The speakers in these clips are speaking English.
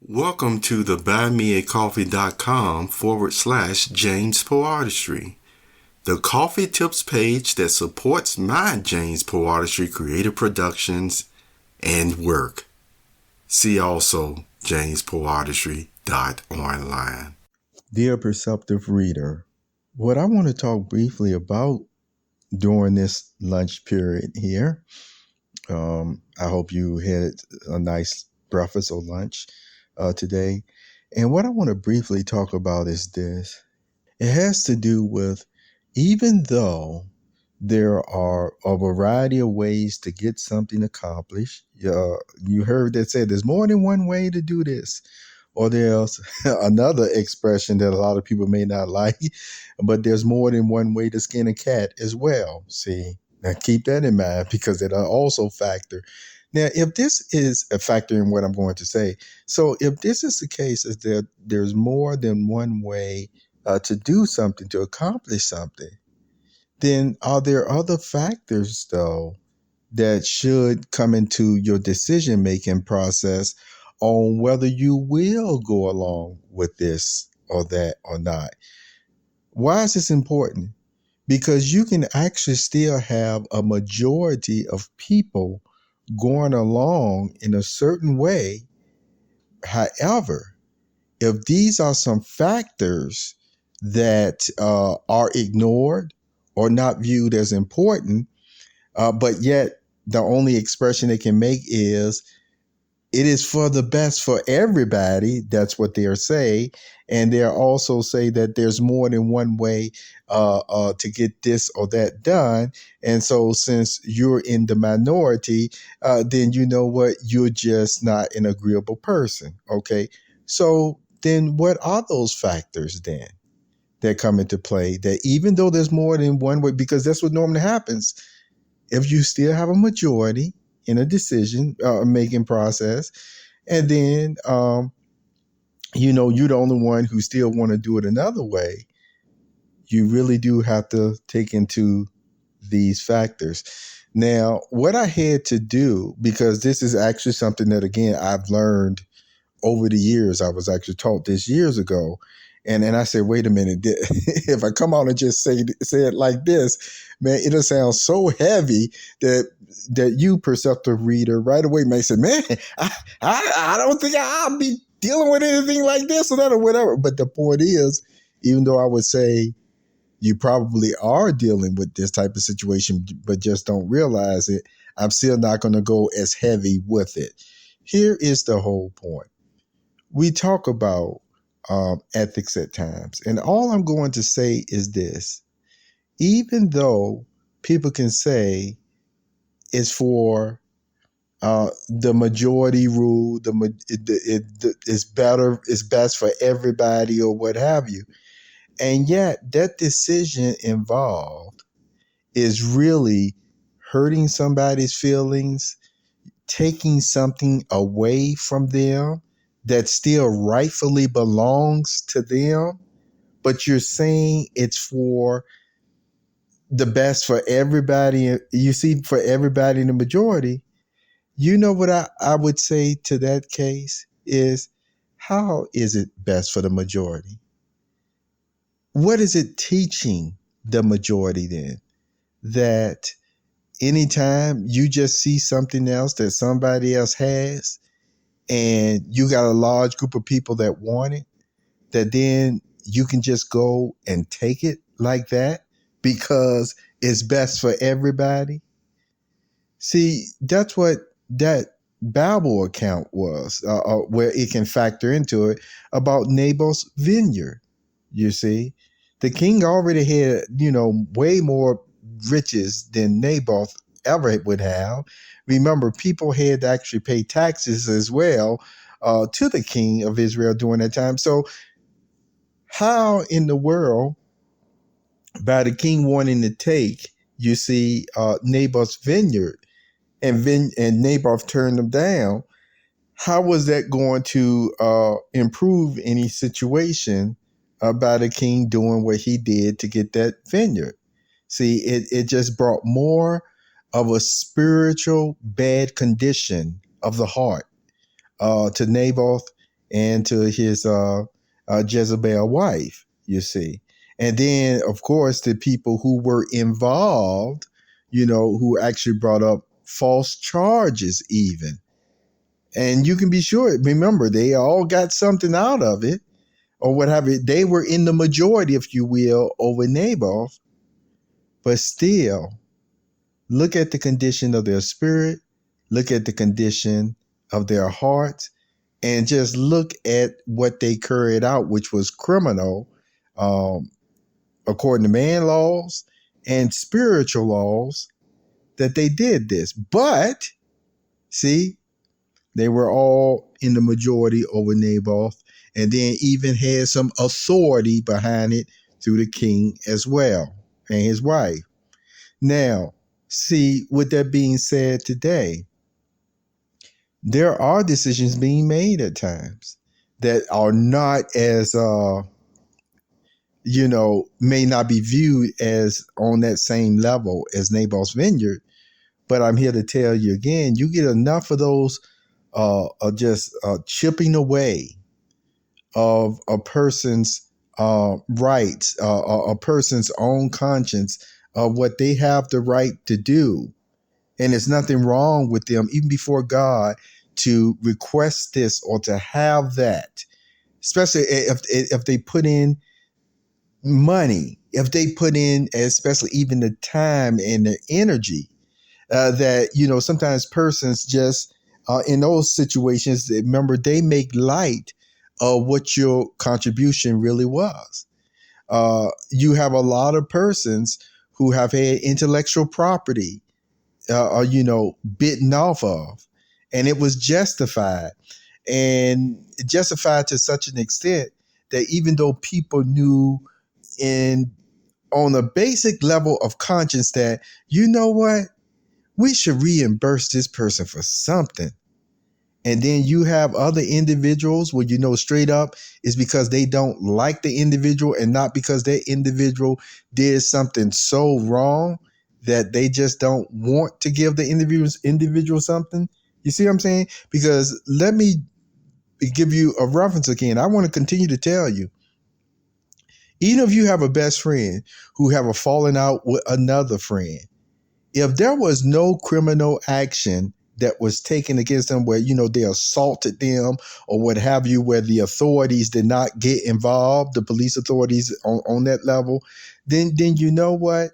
Welcome to the buymeacoffee.com/James Poartistry, the coffee tips page that supports my James Poartistry creative productions and work. See also jamespoartistry.online. Dear Perceptive Reader, what I want to talk briefly about during this lunch period here, I hope you had a nice breakfast or lunch today. And what I want to briefly talk about is this. It has to do with, even though there are a variety of ways to get something accomplished, you heard that said there's more than one way to do this. Or there's another expression that a lot of people may not like, but there's more than one way to skin a cat as well. See, now keep that in mind because it'll also factor. Now, if this is a factor in what I'm going to say, so if this is the case, is that there's more than one way to do something, to accomplish something, then are there other factors, though, that should come into your decision making process on whether you will go along with this or that or not? Why is this important? Because you can actually still have a majority of people going along in a certain way. However, if these are some factors that are ignored or not viewed as important, but yet the only expression they can make is it is for the best for everybody. That's what they'll say. And they'll also say that there's more than one way to get this or that done. And so since you're in the minority, then you know what? You're just not an agreeable person. Okay. So then what are those factors then that come into play, that even though there's more than one way, because that's what normally happens, if you still have a majority in a decision making process, and then you're the only one who still want to do it another way, you really do have to take into these factors. Now, what I had to do, because this is actually something that, again, I've learned over the years. I was actually taught this years ago. And then I said, wait a minute, if I come out and just say it like this, man, it'll sound so heavy that you, perceptive reader, right away may say, man, I don't think I'll be dealing with anything like this or that or whatever. But the point is, even though I would say you probably are dealing with this type of situation, but just don't realize it, I'm still not going to go as heavy with it. Here is the whole point. We talk about ethics at times. And all I'm going to say is this. Even though people can say it's for the majority rule, it's better, it's best for everybody or what have you, and yet that decision involved is really hurting somebody's feelings, taking something away from them that still rightfully belongs to them, but you're saying it's for the best for everybody. You see, for everybody in the majority. You know what I would say to that case is, how is it best for the majority? What is it teaching the majority then? That anytime you just see something else that somebody else has, and you got a large group of people that want it, that then you can just go and take it like that because it's best for everybody. See, that's what that Bible account was, where it can factor into it, about Naboth's vineyard. You see, the king already had, way more riches than Naboth ever would have. Remember, people had to actually pay taxes as well to the king of Israel during that time. So how in the world, by the king wanting to take, you see, Naboth's vineyard, and Naboth turned them down, how was that going to improve any situation by the king doing what he did to get that vineyard? See, it just brought more of a spiritual bad condition of the heart to Naboth and to his Jezebel wife, you see. And then, of course, the people who were involved, who actually brought up false charges, even. And you can be sure, remember, they all got something out of it or what have you. They were in the majority, if you will, over Naboth, but still, look at the condition of their spirit, look at the condition of their hearts, and just look at what they carried out, which was criminal, according to man laws and spiritual laws, that they did this. But, see, they were all in the majority over Naboth, and then even had some authority behind it through the king as well and his wife. Now, see, with that being said today, there are decisions being made at times that are not as, may not be viewed as on that same level as Naboth's vineyard. But I'm here to tell you again, you get enough of those just chipping away of a person's rights, a person's own conscience of what they have the right to do. And there's nothing wrong with them, even before God, to request this or to have that, especially if they put in money, if they put in, especially even the time and the energy, that, sometimes persons just in those situations, remember, they make light of what your contribution really was. You have a lot of persons who have had intellectual property, bitten off of, and it was justified to such an extent that even though people knew on a basic level of conscience that, you know what, we should reimburse this person for something. And then you have other individuals where straight up is because they don't like the individual and not because that individual did something so wrong that they just don't want to give the individual something. You see what I'm saying? Because let me give you a reference again. I want to continue to tell you, even if you have a best friend who have a falling out with another friend, if there was no criminal action that was taken against them where, they assaulted them or what have you, where the authorities did not get involved, the police authorities on that level, then you know what?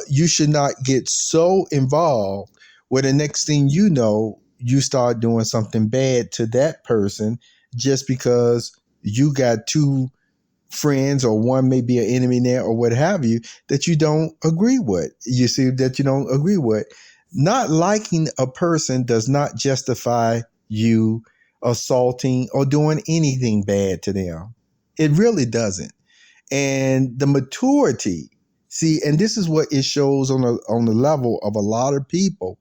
You should not get so involved where the next thing you know, you start doing something bad to that person just because you got two friends or one may be an enemy there or what have you that you don't agree with. You see, that you don't agree with. Not liking a person does not justify you assaulting or doing anything bad to them. It really doesn't. And the maturity, see, and this is what it shows on the level of a lot of people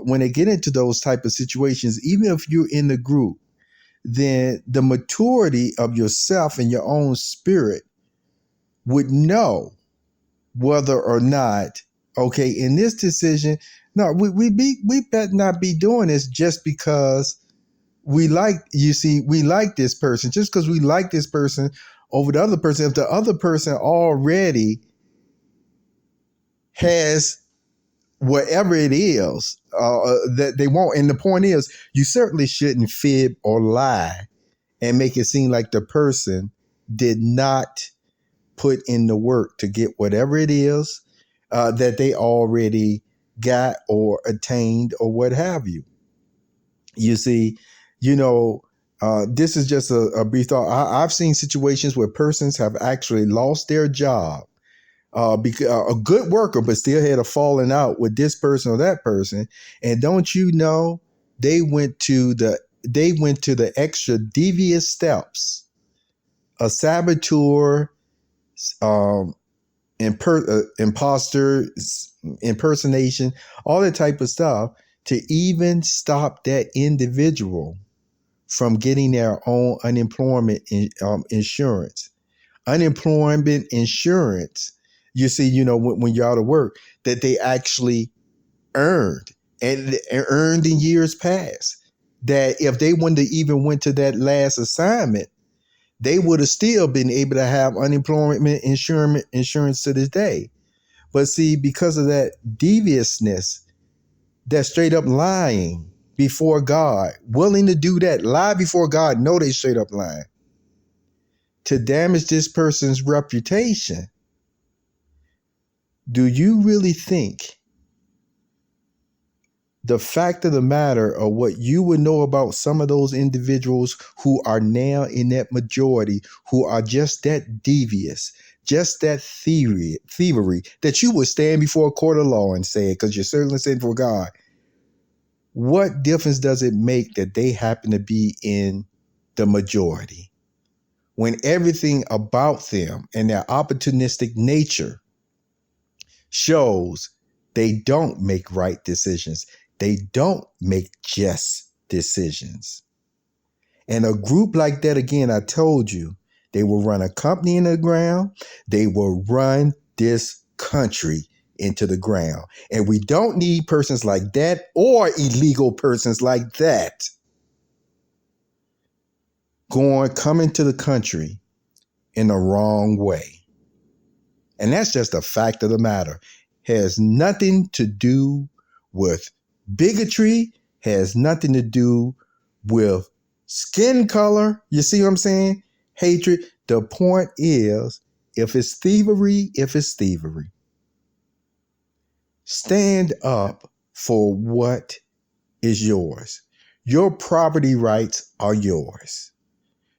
when they get into those type of situations, even if you're in the group, then the maturity of yourself and your own spirit would know whether or not, okay, in this decision, no, we better not be doing this just because we like this person, just because we like this person over the other person. If the other person already has whatever it is that they want. And the point is, you certainly shouldn't fib or lie and make it seem like the person did not put in the work to get whatever it is that they already got or attained or what have you. You see, this is just a brief thought. I've seen situations where persons have actually lost their job because a good worker, but still had a falling out with this person or that person. And don't you know, they went to the extra devious steps, a saboteur, imposter, impersonation, all that type of stuff to even stop that individual from getting their own unemployment insurance. Unemployment insurance, you see, when you're out of work, that they actually earned and earned in years past. that if they wouldn't have even went to that last assignment, they would have still been able to have unemployment insurance to this day. But see, because of that deviousness, that straight up lying before God, willing to do that, lie before God, know they straight up lying, to damage this person's reputation. Do you really think the fact of the matter of what you would know about some of those individuals who are now in that majority, who are just that devious, just that thievery, that you would stand before a court of law and say it, because you're certainly standing for God? What difference does it make that they happen to be in the majority when everything about them and their opportunistic nature shows they don't make right decisions? They don't make just decisions. And a group like that, again, I told you, they will run a company in the ground. They will run this country into the ground. And we don't need persons like that or illegal persons like that coming to the country in the wrong way. And that's just a fact of the matter. Has nothing to do with bigotry, has nothing to do with skin color. You see what I'm saying? Hatred. The point is, if it's thievery, stand up for what is yours. Your property rights are yours.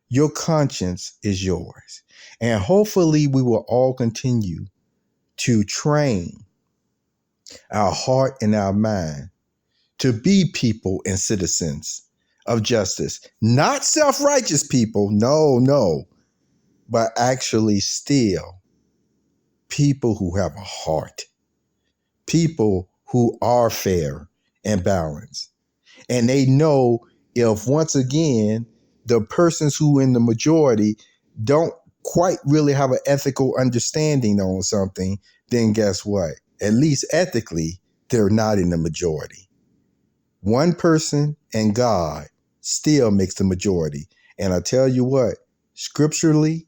Your conscience is yours. And hopefully we will all continue to train our heart and our mind to be people and citizens of justice. Not self-righteous people, no, but actually still people who have a heart, people who are fair and balanced. And they know if, once again, the persons who in the majority don't quite really have an ethical understanding on something, then guess what? At least ethically, they're not in the majority. One person and God still makes the majority. And I tell you what, scripturally,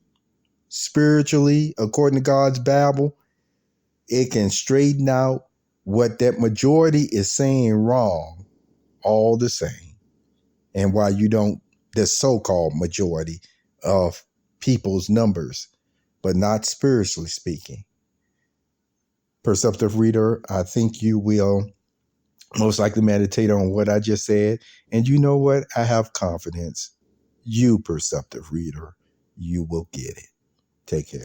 spiritually, according to God's Bible, it can straighten out what that majority is saying wrong all the same. And why you don't, the so-called majority of people's numbers, but not spiritually speaking. Perceptive reader, I think you will most likely meditate on what I just said. And you know what? I have confidence. You, perceptive reader, you will get it. Take care.